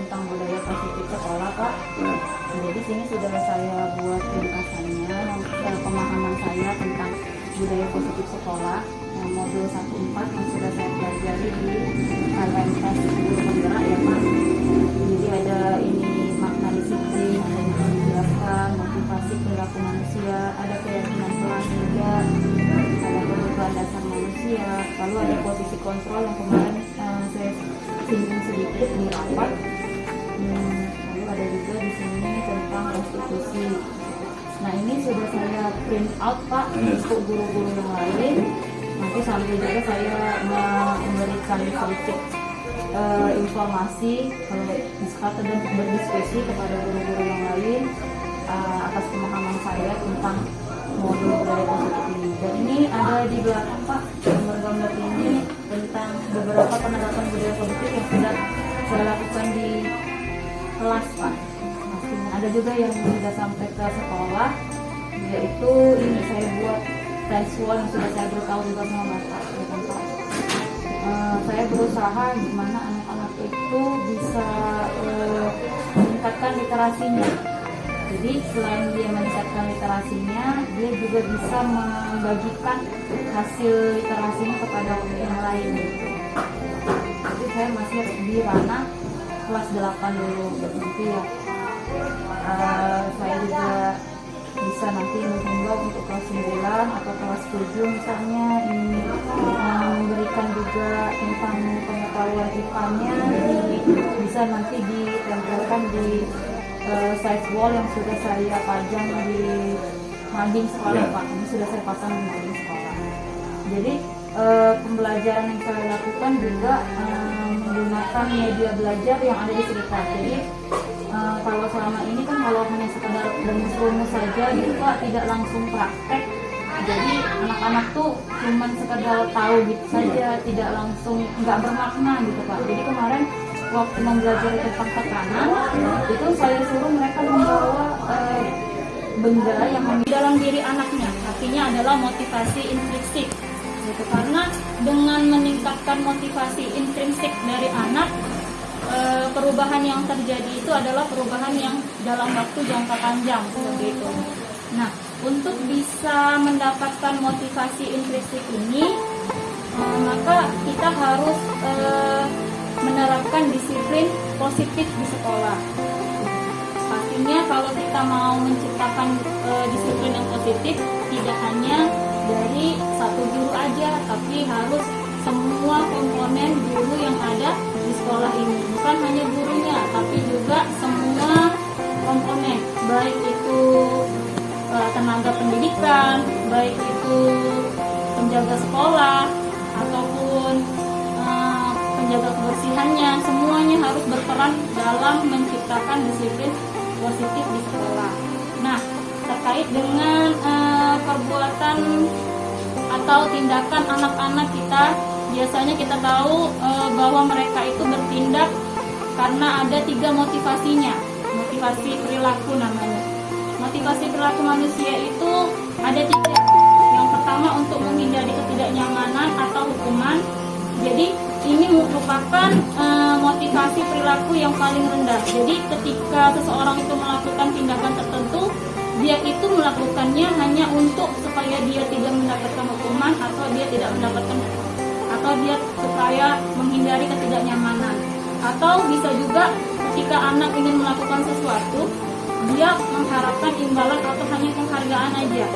tentang budaya positif sekolah, Pak. Jadi sini sudah saya buat ringkasannya, pemahaman saya tentang budaya positif sekolah, modul 1.4 yang sudah saya pelajari di LMS Guru Penggerak ya, Pak. Jadi ada ini makna disiplin, ada yang menjelaskan motivasi perilaku manusia, ada keyakinan kelas juga, ada kebutuhan dasar manusia, lalu ada posisi kontrol yang kemarin saya singgung sedikit di rapat. Lalu ada juga di sini tentang restitusi. Nah, ini sudah saya print out, Pak, untuk guru-guru yang lain. Nanti sambil juga saya memberikan sedikit informasi kalau discuss dan berdiskusi kepada guru-guru yang lain atas pemahaman saya tentang modul budaya positif ini. Dan ini ada di belakang, Pak, gambar-gambar ini tentang beberapa penegakan budaya positif yang sudah saya lakukan di kelas, Pak. Ada juga yang sudah sampai ke sekolah, yaitu ini saya buat tes wall yang sudah saya beritahu juga sama Bapak. Saya berusaha gimana anak-anak itu bisa meningkatkan literasinya. Jadi selain dia meningkatkan literasinya, dia juga bisa membagikan hasil literasinya kepada yang lain. Jadi saya masih di ranah kelas 8 dulu, nanti ya saya juga bisa nanti menghimbau untuk kelas 9 atau kelas 7 misalnya, ini memberikan juga tentang pengetahuan IPA-nya, jadi bisa nanti ditempelkan di side wall yang sudah saya pajang di mading sekolah, Pak. Ini sudah saya pasang di mading sekolah. Jadi pembelajaran yang saya lakukan juga menggunakan media belajar yang ada di sekitar. Jadi kalau selama ini kan kalau hanya sekedar rumus-rumus saja gitu, Pak, tidak langsung praktek. Jadi anak-anak tuh cuman sekedar tahu gitu saja, tidak langsung, nggak bermakna gitu, Pak. Jadi kemarin waktu mempelajari tentang tekanan itu saya suruh mereka membawa benda yang di dalam diri anaknya, artinya adalah motivasi intrinsik gitu. Karena dengan meningkatkan motivasi intrinsik dari anak, perubahan yang terjadi itu adalah perubahan yang dalam waktu jangka panjang seperti itu. Nah, untuk bisa mendapatkan motivasi intrinsik ini, maka kita harus menerapkan disiplin positif di sekolah. Pastinya kalau kita mau menciptakan disiplin yang positif, tidak hanya dari satu guru aja, tapi harus semua komponen guru yang ada di sekolah ini. Bukan hanya gurunya, tapi juga semua komponen, baik itu tenaga pendidikan, baik itu penjaga sekolah, ataupun penjaga kebersihannya, semuanya harus berperan dalam menciptakan disiplin positif di sekolah. Nah, terkait dengan perbuatan atau tindakan anak-anak kita, biasanya kita tahu bahwa mereka itu bertindak karena ada 3 motivasinya. Motivasi perilaku namanya. Motivasi perilaku manusia itu ada 3. Yang pertama untuk menghindari ketidaknyamanan atau hukuman. Jadi ini merupakan motivasi perilaku yang paling rendah. Jadi ketika seseorang itu melakukan tindakan tertentu, dia itu melakukannya hanya untuk supaya dia tidak mendapatkan hukuman, atau dia tidak mendapatkan, atau dia supaya menghindari ketidaknyamanan. Atau bisa juga ketika anak ingin melakukan sesuatu, dia mengharapkan imbalan atau hanya penghargaan aja.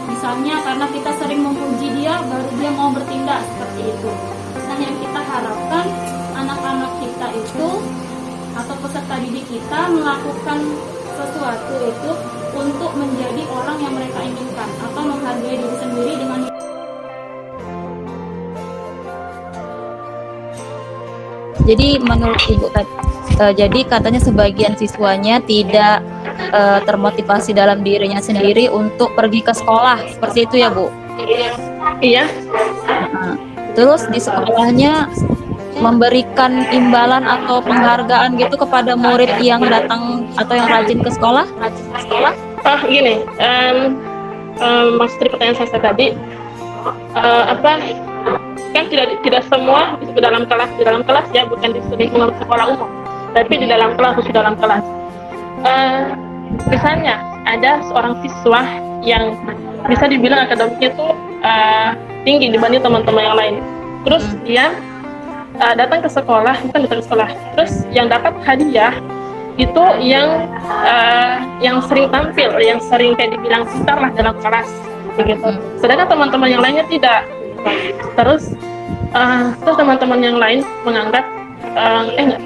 Misalnya karena kita sering memuji dia, baru dia mau bertindak seperti itu. Nah, yang kita harapkan anak-anak kita itu atau peserta didik kita melakukan sesuatu itu untuk menjadi orang yang mereka inginkan atau menghargai diri sendiri dengan. Jadi menurut Ibu, jadi katanya sebagian siswanya tidak termotivasi dalam dirinya sendiri untuk pergi ke sekolah, seperti itu ya, Bu? Iya. Terus di sekolahnya memberikan imbalan atau penghargaan gitu kepada murid yang datang atau yang rajin ke sekolah? Gini, maksud dari pertanyaan saya tadi, kan tidak semua di dalam kelas ya, bukan di lingkungan sekolah umum. tapi di dalam kelas, khusus dalam kelas. Misalnya ada seorang siswa yang bisa dibilang akademiknya tuh tinggi dibanding teman-teman yang lain. Terus dia datang ke sekolah, terus yang dapat hadiah itu yang sering tampil, yang sering kayak dibilang pintar lah dalam kelas, begitu. Sedangkan teman-teman yang lainnya tidak. Terus teman-teman yang lain menganggap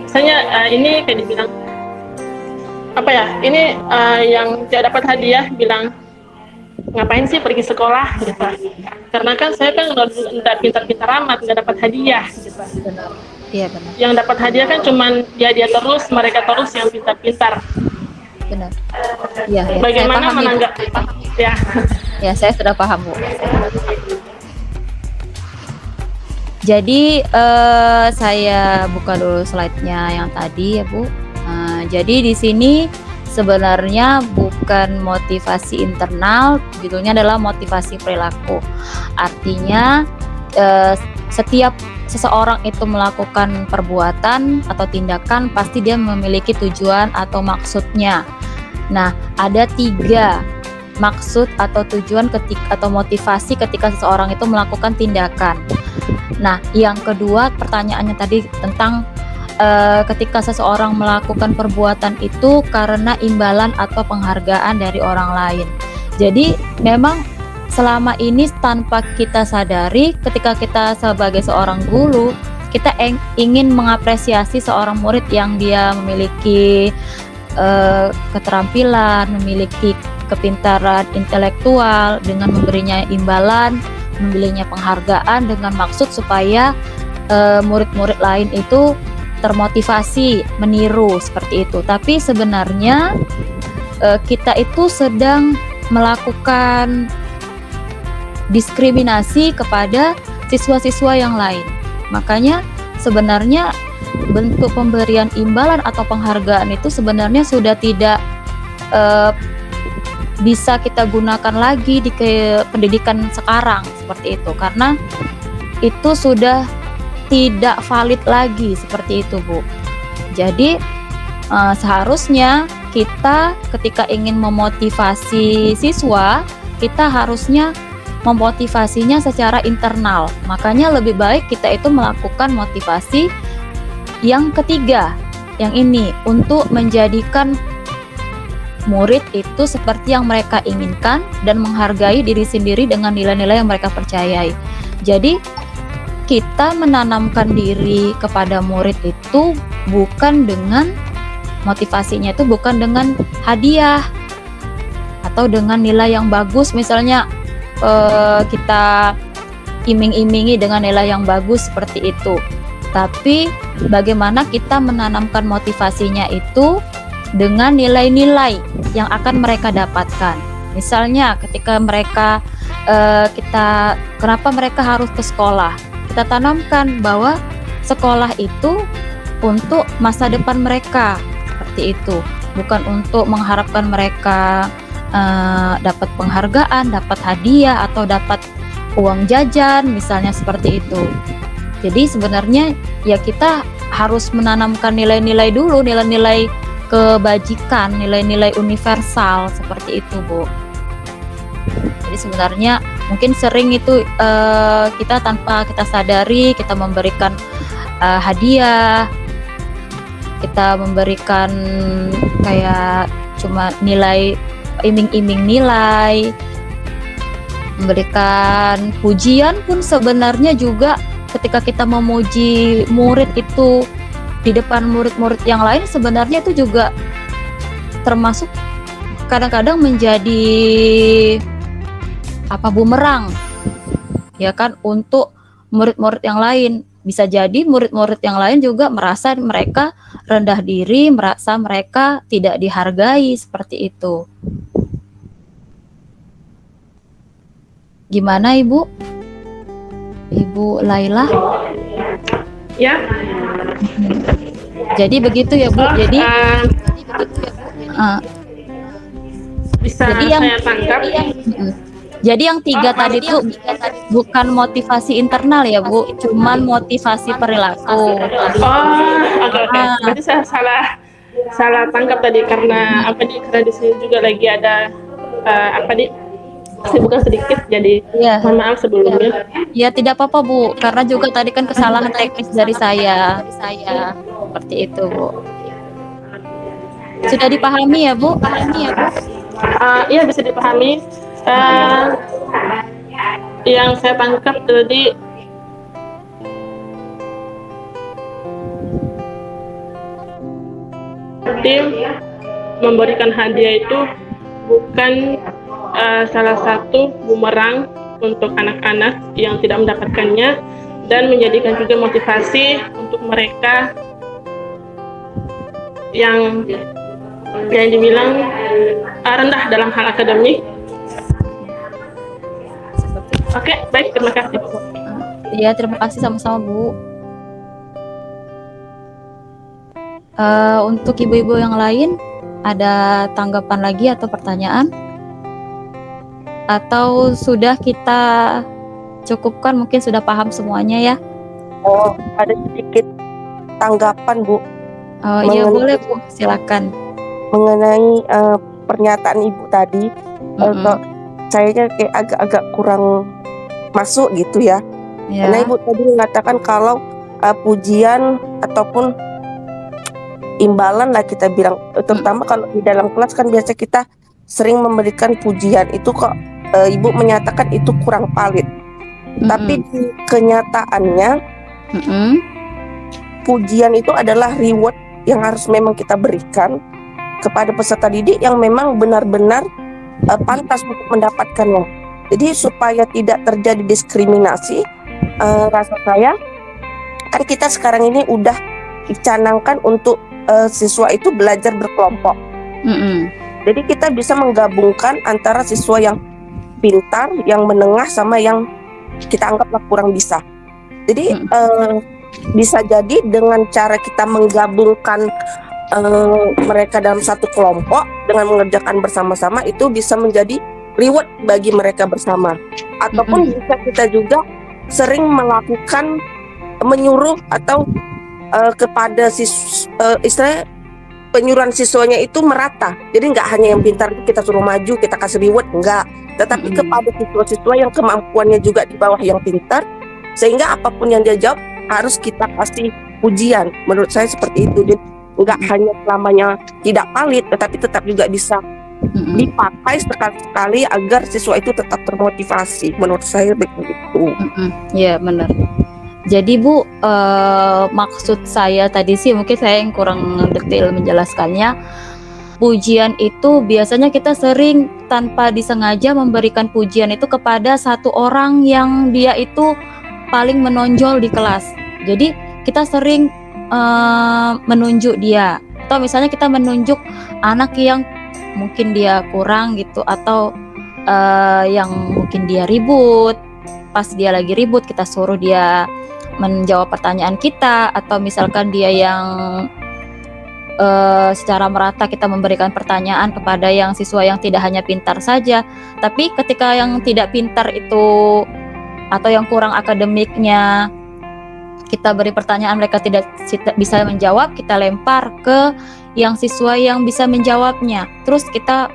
misalnya ini kayak dibilang apa ya, ini yang tidak dapat hadiah bilang ngapain sih pergi sekolah gitu, karena kan saya kan nggak pintar-pintar amat, nggak dapat hadiah gitu. Iya benar. Yang dapat hadiah kan cuman dia terus, mereka terus yang pintar-pintar. Benar. Iya. Ya, bagaimana menanggap ya? Ya, saya sudah paham, Bu. Jadi saya buka dulu slide-nya yang tadi ya, Bu. Jadi di sini sebenarnya bukan motivasi internal, judulnya adalah motivasi perilaku. Artinya setiap seseorang itu melakukan perbuatan atau tindakan pasti dia memiliki tujuan atau maksudnya. Nah, ada 3 maksud atau tujuan atau motivasi ketika seseorang itu melakukan tindakan. Nah, yang kedua pertanyaannya tadi tentang ketika seseorang melakukan perbuatan itu karena imbalan atau penghargaan dari orang lain. Jadi memang selama ini tanpa kita sadari, ketika kita sebagai seorang guru, kita ingin mengapresiasi seorang murid yang dia memiliki keterampilan, memiliki kepintaran intelektual, dengan memberinya imbalan, memberinya penghargaan dengan maksud supaya murid-murid lain itu termotivasi meniru seperti itu. Tapi sebenarnya kita itu sedang melakukan diskriminasi kepada siswa-siswa yang lain. Makanya sebenarnya bentuk pemberian imbalan atau penghargaan itu sebenarnya sudah tidak bisa kita gunakan lagi di pendidikan sekarang seperti itu, karena itu sudah tidak valid lagi seperti itu, Bu. Jadi seharusnya kita ketika ingin memotivasi siswa, kita harusnya memotivasinya secara internal. Makanya lebih baik kita itu melakukan motivasi yang ketiga, yang ini untuk menjadikan murid itu seperti yang mereka inginkan dan menghargai diri sendiri dengan nilai-nilai yang mereka percayai. Jadi kita menanamkan diri kepada murid itu bukan dengan motivasinya itu bukan dengan hadiah atau dengan nilai yang bagus, misalnya kita iming-imingi dengan nilai yang bagus seperti itu. Tapi bagaimana kita menanamkan motivasinya itu dengan nilai-nilai yang akan mereka dapatkan. Misalnya ketika mereka kenapa mereka harus ke sekolah? Kita tanamkan bahwa sekolah itu untuk masa depan mereka, seperti itu. Bukan untuk mengharapkan mereka dapat penghargaan, dapat hadiah, atau dapat uang jajan, misalnya seperti itu. Jadi sebenarnya ya kita harus menanamkan nilai-nilai dulu, nilai-nilai kebajikan, nilai-nilai universal seperti itu, Bu. Jadi sebenarnya mungkin sering itu kita tanpa kita sadari kita memberikan hadiah, kita memberikan kayak cuma nilai, iming-iming nilai, memberikan pujian pun sebenarnya juga ketika kita memuji murid itu di depan murid-murid yang lain, sebenarnya itu juga termasuk kadang-kadang menjadi bumerang ya kan untuk murid-murid yang lain. Bisa jadi murid-murid yang lain juga merasa mereka rendah diri, merasa mereka tidak dihargai seperti itu. Gimana Ibu? Ibu Laila? Ya. Jadi begitu ya Bu. Jadi bisa jadi saya tangkap. Jadi yang tiga tadi tuh bukan motivasi internal ya Bu, cuman motivasi perilaku. Oh, oke. Berarti saya salah tangkap tadi karena karena di sini juga lagi ada kesibukan sedikit, jadi Iya. mohon maaf sebelumnya. Ya tidak apa-apa Bu, karena juga tadi kan kesalahan teknis dari saya. Seperti itu Bu. Sudah dipahami ya Bu? Iya, bisa dipahami. Yang saya tangkap tadi tim memberikan hadiah itu bukan salah satu bumerang untuk anak-anak yang tidak mendapatkannya, dan menjadikan juga motivasi untuk mereka yang dibilang rendah dalam hal akademik. Oke, baik, terima kasih. Iya, terima kasih sama-sama Bu. Untuk ibu-ibu yang lain, ada tanggapan lagi atau pertanyaan? Atau sudah kita cukupkan, mungkin sudah paham semuanya ya? Oh, ada sedikit tanggapan Bu Oh iya boleh Bu, silakan. mengenai pernyataan Ibu tadi. Kayaknya kayak agak-agak kurang masuk gitu ya. Ya. Karena Ibu tadi mengatakan kalau pujian ataupun imbalan lah kita bilang, terutama kalau di dalam kelas kan biasa kita sering memberikan pujian, itu kok Ibu menyatakan itu kurang valid. Tapi di kenyataannya pujian itu adalah reward yang harus memang kita berikan kepada peserta didik yang memang benar-benar pantas untuk mendapatkannya. Jadi supaya tidak terjadi diskriminasi, rasa saya kan kita sekarang ini udah dicanangkan untuk siswa itu belajar berkelompok. Jadi kita bisa menggabungkan antara siswa yang pintar, yang menengah, sama yang kita anggaplah kurang bisa. Jadi bisa jadi dengan cara kita menggabungkan mereka dalam satu kelompok dengan mengerjakan bersama-sama, itu bisa menjadi reward bagi mereka bersama. Ataupun bisa kita juga sering melakukan menyuruh atau kepada istilahnya penyuruhan siswanya itu merata. Jadi nggak hanya yang pintar kita suruh maju, kita kasih reward, enggak. Tetapi kepada siswa-siswa yang kemampuannya juga di bawah yang pintar, sehingga apapun yang dia jawab harus kita kasih pujian. Menurut saya seperti itu. Jadi nggak hanya selamanya tidak valid, tetapi tetap juga bisa dipakai sekali-sekali agar siswa itu tetap termotivasi. Menurut saya begitu. Iya benar. Jadi Bu, maksud saya tadi sih mungkin saya yang kurang detail menjelaskannya. Pujian itu biasanya kita sering tanpa disengaja memberikan pujian itu kepada satu orang yang dia itu paling menonjol di kelas. Jadi kita sering menunjuk dia, atau misalnya kita menunjuk anak yang mungkin dia kurang gitu, atau yang mungkin dia ribut. Pas dia lagi ribut kita suruh dia menjawab pertanyaan kita, atau misalkan dia yang secara merata kita memberikan pertanyaan kepada yang siswa yang tidak hanya pintar saja, tapi ketika yang tidak pintar itu atau yang kurang akademiknya kita beri pertanyaan mereka tidak bisa menjawab, kita lempar ke yang siswa yang bisa menjawabnya, terus kita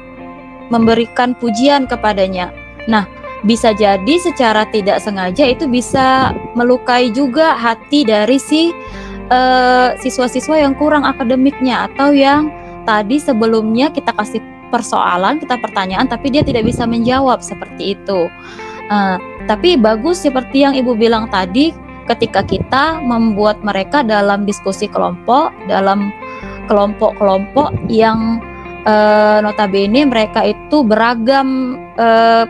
memberikan pujian kepadanya. Nah, bisa jadi secara tidak sengaja itu bisa melukai juga hati dari si siswa-siswa yang kurang akademiknya, atau yang tadi sebelumnya kita kasih persoalan, kita pertanyaan, tapi dia tidak bisa menjawab, seperti itu. Tapi bagus seperti yang Ibu bilang tadi, ketika kita membuat mereka dalam diskusi kelompok, dalam kelompok-kelompok yang notabene mereka itu beragam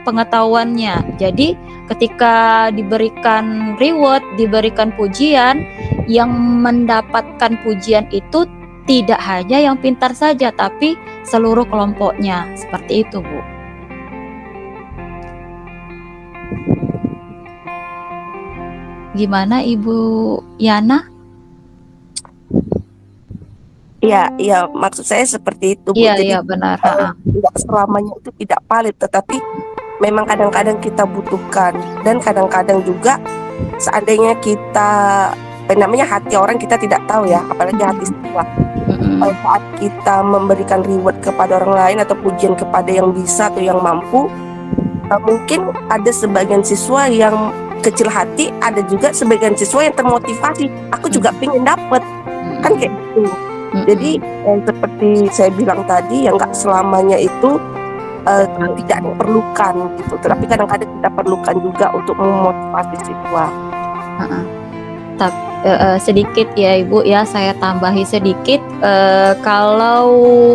pengetahuannya. Jadi ketika diberikan reward, diberikan pujian, yang mendapatkan pujian itu tidak hanya yang pintar saja, tapi seluruh kelompoknya. Seperti itu, Bu. Gimana Ibu Yana? Iya, maksud saya seperti itu, Bu. Iya, Jadi iya benar. tidak selamanya itu tidak valid, tetapi memang kadang-kadang kita butuhkan, dan kadang-kadang juga seandainya kita namanya hati orang kita tidak tahu ya, apalagi hati siswa. Saat kita memberikan reward kepada orang lain atau pujian kepada yang bisa atau yang mampu, mungkin ada sebagian siswa yang kecil hati, ada juga sebagian siswa yang termotivasi. Aku juga pengen dapat, kan kayak gitu. Jadi seperti saya bilang tadi, yang nggak selamanya itu tidak diperlukan gitu, tetapi kadang-kadang kita perlukan juga untuk memotivasi siswa. Sedikit ya Ibu ya, saya tambahi sedikit, kalau